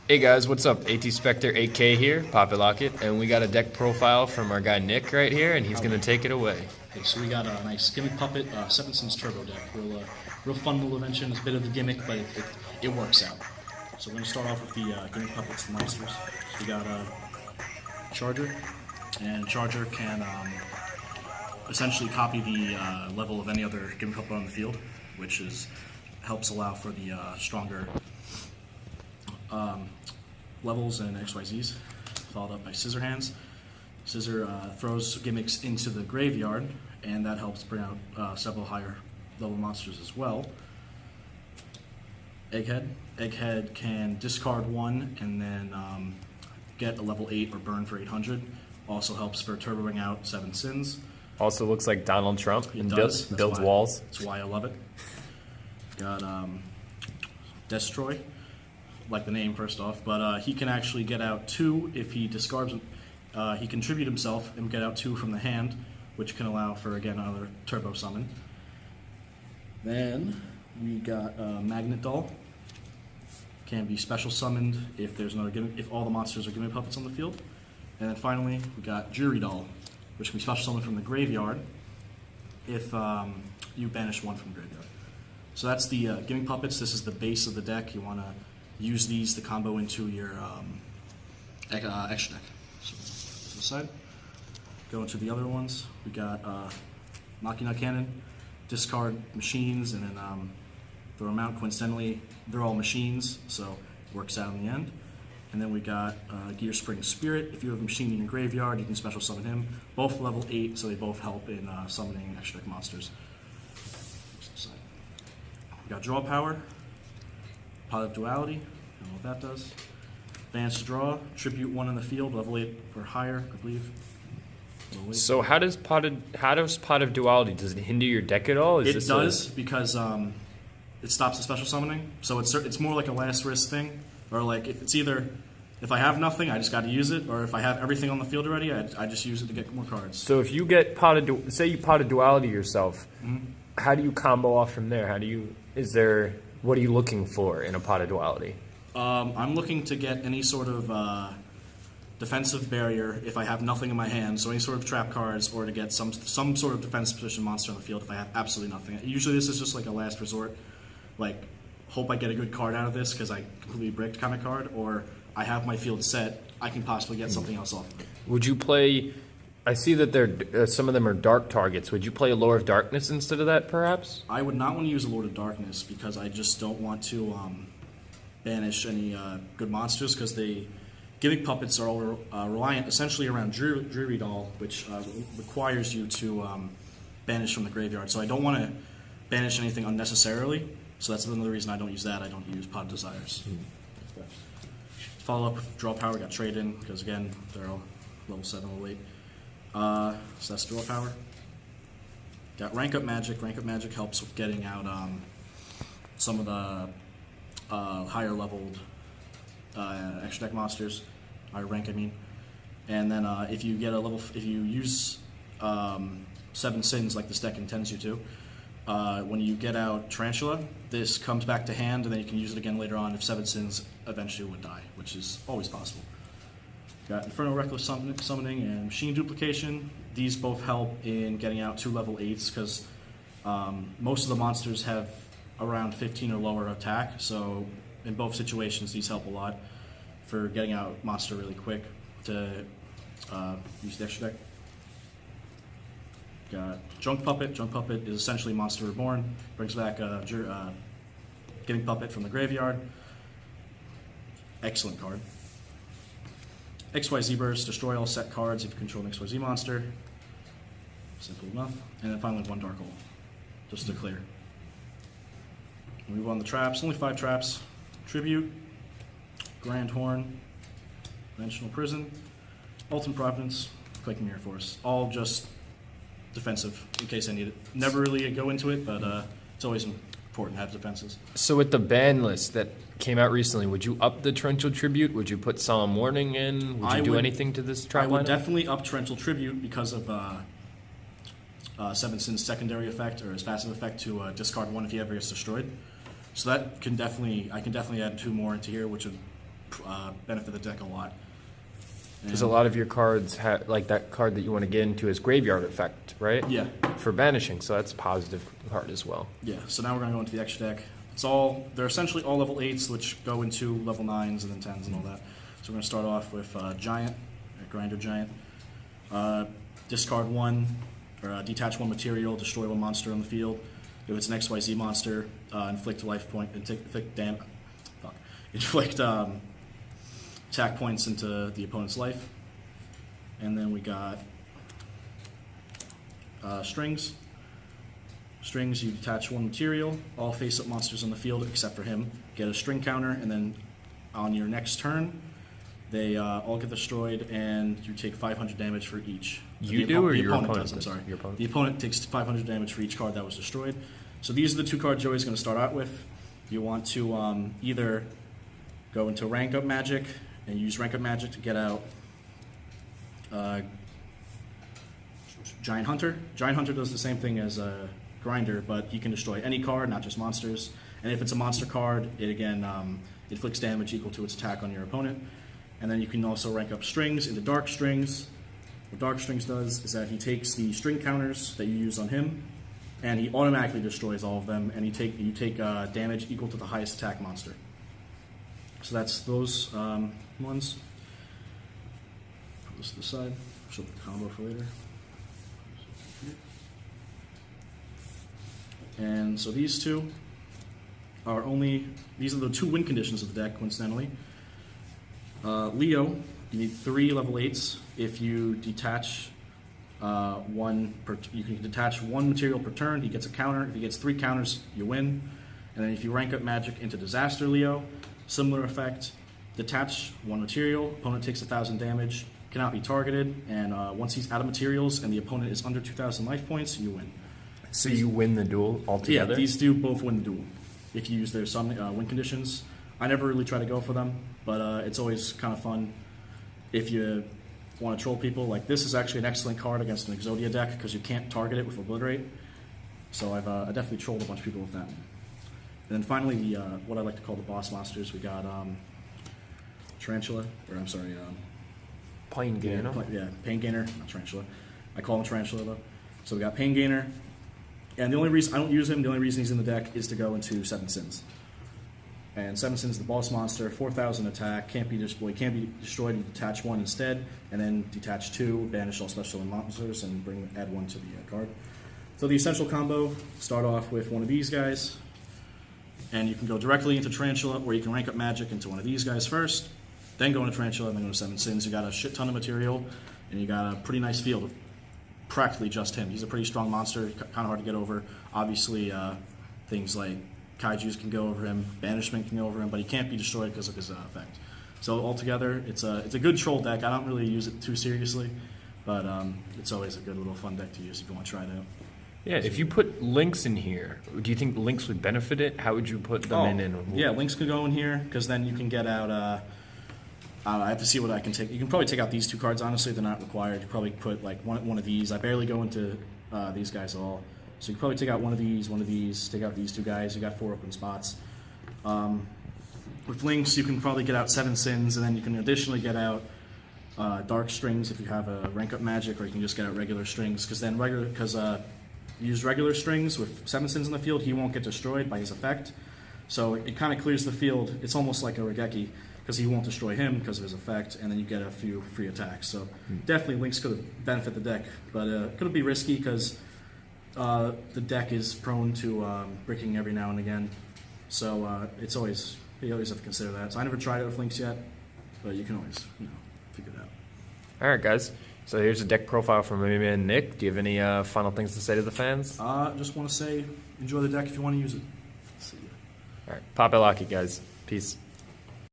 Hey guys, what's up? AT Spectre 8K here, Pop It Lock It, and we got a deck profile from our guy Nick right here, and he's gonna take it away. Okay, so we got a nice Gimmick Puppet 7 Sins Turbo deck. Real fun little invention. It's a bit of a gimmick, but it works out. So we're gonna start off with the Gimmick Puppets and monsters. So we got a Charger, and Charger can essentially copy the level of any other Gimmick Puppet on the field, which helps allow for the stronger levels and XYZs, followed up by Scissor Hands. Scissor throws gimmicks into the graveyard, and that helps bring out several higher level monsters as well. Egghead. Egghead can discard one and then get a level 8 or burn for 800. Also helps for turboing out 7 Sins. Also looks like Donald Trump and builds why, walls. That's why I love it. Got Destroy. Like the name first off, but he can actually get out 2 if he discards. He can tribute himself and get out 2 from the hand, which can allow for again another turbo summon. Then we got Magnet Doll. Can be special summoned if there's another gimmick, if all the monsters are gimmick puppets on the field. And then finally we got Jury Doll, which can be special summoned from the graveyard if you banish 1 from the graveyard. So that's the gimmick puppets. This is the base of the deck. You want to use these to combo into your extra deck. So, to the side. Go into the other ones. We got Machina Cannon, discard machines, and then throw them out. Coincidentally, they're all machines, so it works out in the end. And then we got Gear Spring Spirit. If you have a machine in your graveyard, you can special summon him. Both level 8, so they both help in summoning extra deck monsters. We got Draw Power. Pot of Duality, I don't know what that does. Advanced Draw, tribute 1 in the field, level 8 or higher, I believe. So how does Pot of Duality, does it hinder your deck at all? It does, because it stops the special summoning. So it's more like a last risk thing, or like it's either if I have nothing, I just got to use it, or if I have everything on the field already, I just use it to get more cards. So if you get say you Pot of Duality yourself, how do you combo off from there? What are you looking for in a Pot of Duality? I'm looking to get any sort of defensive barrier if I have nothing in my hand, so any sort of trap cards, or to get some sort of defense position monster on the field if I have absolutely nothing. Usually this is just like a last resort, like hope I get a good card out of this because I completely bricked kind of card, or I have my field set, I can possibly get something else off of it. Would you play... I see that some of them are dark targets. Would you play a Lore of Darkness instead of that, perhaps? I would not want to use a Lord of Darkness because I just don't want to banish any good monsters, because the Gimmick Puppets are all reliant essentially around Drury Doll, which requires you to banish from the graveyard. So I don't want to banish anything unnecessarily, so that's another reason I don't use that. I don't use Pot of Desires. Follow up with Draw Power, got Trade In, because again, they're all level 7, level 8. So that's Draw Power. Got Rank Up Magic. Rank Up Magic helps with getting out some of the higher leveled extra deck monsters. Higher rank, I mean. And then if you use 7 Sins like this deck intends you to, when you get out Tarantula, this comes back to hand, and then you can use it again later on if 7 Sins eventually would die, which is always possible. Got Infernal Reckless Summoning and Machine Duplication. These both help in getting out 2 level 8s, because most of the monsters have around 15 or lower attack, so in both situations these help a lot for getting out monster really quick to use the extra deck. Got Junk Puppet. Junk Puppet is essentially Monster Reborn. Brings back Gimmick Puppet from the graveyard. Excellent card. XYZ Burst, destroy all set cards if you control an XYZ monster. Simple enough. And then finally 1 Dark Hole, just to clear. Move on the traps, only 5 traps. Tribute, Grand Horn, Dimensional Prison, Ultimate Providence, Quaking Mirror Force. All just defensive, in case I need it. Never really go into it, but it's always important to have defenses. So with the ban list that came out recently, would you up the Torrential Tribute? Would you put Solemn Warning in? Would you do anything to this trap lineup? I would definitely up Torrential Tribute because of 7 Sins secondary effect, or his passive effect to discard 1 if he ever gets destroyed. So that can definitely, I can definitely add 2 more into here, which would benefit the deck a lot. Because a lot of your cards have, like that card that you want to get into is graveyard effect, right? Yeah. For banishing, so that's a positive card as well. Yeah, so now we're going to go into the extra deck. They're essentially all level 8s, which go into level 9s and then 10s and all that. So we're going to start off with Giant, Grinder Giant. Discard 1, or detach 1 material, destroy 1 monster on the field. If it's an XYZ monster, inflict life point, inflict attack points into the opponent's life. And then we got Strings. Strings, you detach 1 material, all face-up monsters on the field except for him get a string counter, and then on your next turn, they all get destroyed, and you take 500 damage for each. You do, or your opponent does? I'm sorry. Your opponent. The opponent takes 500 damage for each card that was destroyed. So these are the 2 cards Joey's going to start out with. You want to either go into Rank Up Magic and use Rank Up Magic to get out Giant Hunter. Giant Hunter does the same thing as Grinder, but he can destroy any card, not just monsters. And if it's a monster card, it again inflicts damage equal to its attack on your opponent. And then you can also rank up Strings into Dark Strings. What Dark Strings does is that he takes the string counters that you use on him, and he automatically destroys all of them, and you take damage equal to the highest attack monster. So that's those ones. Put this to the side. Show the combo for later. And so these two are these are the 2 win conditions of the deck, coincidentally. Leo, you need 3 level 8s. If you detach you can detach 1 material per turn, he gets a counter. If he gets 3 counters, you win. And then if you rank up Magic into Disaster Leo, similar effect, detach 1 material, opponent takes 1,000 damage, cannot be targeted, and once he's out of materials and the opponent is under 2,000 life points, you win. So you win the duel altogether? Yeah, these do both win the duel if you use their win conditions. I never really try to go for them, but it's always kind of fun if you want to troll people. Like, this is actually an excellent card against an Exodia deck because you can't target it with Obliterate. So I definitely trolled a bunch of people with that. And then finally, what I like to call the boss monsters. We got Tarantula, or I'm sorry, Pain Gainer. Yeah, Pain Gainer, not Tarantula. I call him Tarantula though. So we got Pain Gainer. And the only reason I don't use him, the only reason he's in the deck is to go into 7 Sins. And 7 Sins is the boss monster, 4,000 attack, can't be destroyed, you detach 1 instead, and then detach 2, banish all special monsters, and add 1 to the card. So the essential combo, start off with one of these guys, and you can go directly into Tarantula, or you can rank up Magic into one of these guys first, then go into Tarantula, and then go to 7 Sins. You got a shit ton of material, and you got a pretty nice field. Practically just him. He's a pretty strong monster, kind of hard to get over. Obviously, things like Kaijus can go over him, Banishment can go over him, but he can't be destroyed because of his effect. So altogether, it's a good troll deck. I don't really use it too seriously, but it's always a good little fun deck to use if you want to try it out. Yeah, if you put links in here, do you think links would benefit it? How would you put them in? Yeah, links could go in here because then you can get out. I have to see what I can take. You can probably take out these 2 cards. Honestly, they're not required. You probably put like one of these. I barely go into these guys at all. So you can probably take out one of these, take out these 2 guys. You got 4 open spots. With links, you can probably get out 7 Sins, and then you can additionally get out Dark Strings if you have a rank up Magic, or you can just get out regular strings. Because you use regular strings with 7 Sins in the field, he won't get destroyed by his effect. So it kind of clears the field. It's almost like a Regeki, because he won't destroy him because of his effect, and then you get a few free attacks. So definitely links could benefit the deck, but could be risky because the deck is prone to bricking every now and again. So you always have to consider that. So I never tried it with links yet, but you can always figure it out. All right, guys. So here's a deck profile from my man Nick. Do you have any final things to say to the fans? Just want to say, enjoy the deck if you want to use it. See ya. All right, pop it, lock it, guys. Peace.